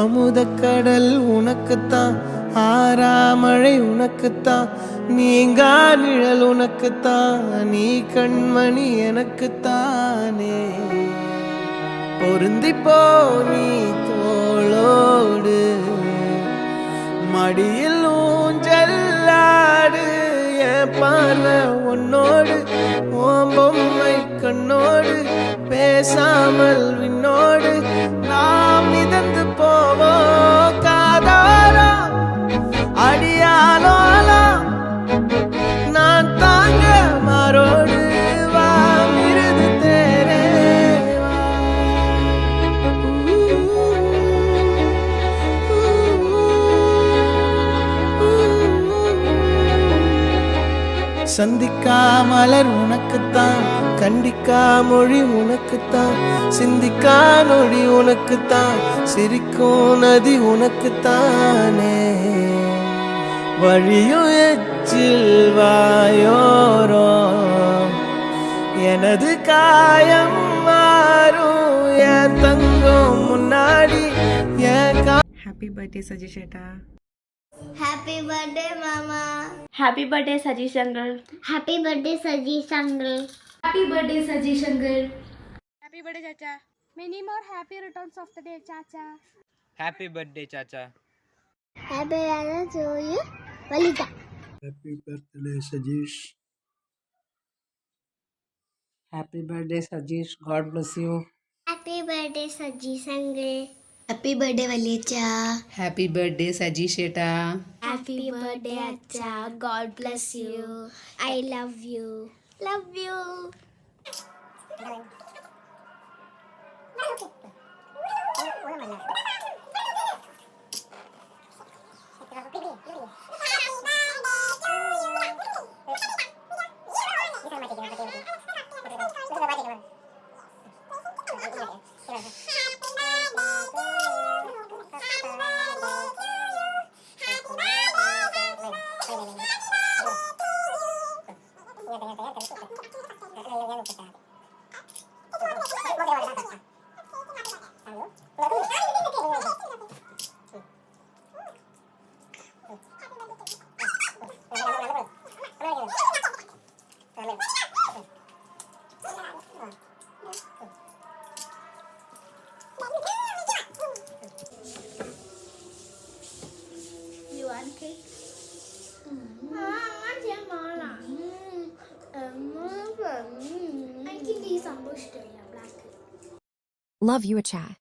அமுதக்கடல் உனக்குத்தான், ஆறாமழை உனக்குத்தான், நீங்கா நிழல் உனக்குத்தான், நீ கண்மணி எனக்குத்தானே. பொருந்திப்போ நீ தோளோடு, மடியில் ஊஞ்சல்லாடு, என் பார்வை உன்னோடு, ஓம் பொம்மை கண்ணோடு, பேசாமல் விண்ணோடு நாம் மிதந்து போவோம் காதாரா அடியாலோலா, நான் தாங்க மாறோடு வா மிருது தேரே வா. சந்திக்கா மலர் உனக்குத்தான், கண்டிக்கா மொழி உனக்குத்தான், சிந்திக்கா நொடி உனக்குத்தான், சிரிக்கும் நதி உனக்குத்தானே. வழியும் எச்சில் வாயோரோ எனது காயம் மாறும், என் தங்கம் முன்னாடி என் Happy birthday Sajesh Etta. Happy birthday, Mama. Happy birthday Sajesh uncle. Happy birthday, Sajesh uncle. Happy birthday Sajesh uncle. Happy birthday, Chacha. Many more happy returns of the day, Chacha. Happy birthday, Chacha. Happy birthday to you, Valita. Happy birthday Sajesh. Happy birthday Sajesh, God bless you. Happy birthday, Sajesh uncle. Happy birthday Valita. Happy birthday Sajesh Etta. Happy birthday, Acha. God bless you. I love you. Love you. You want cake? Love you a chat.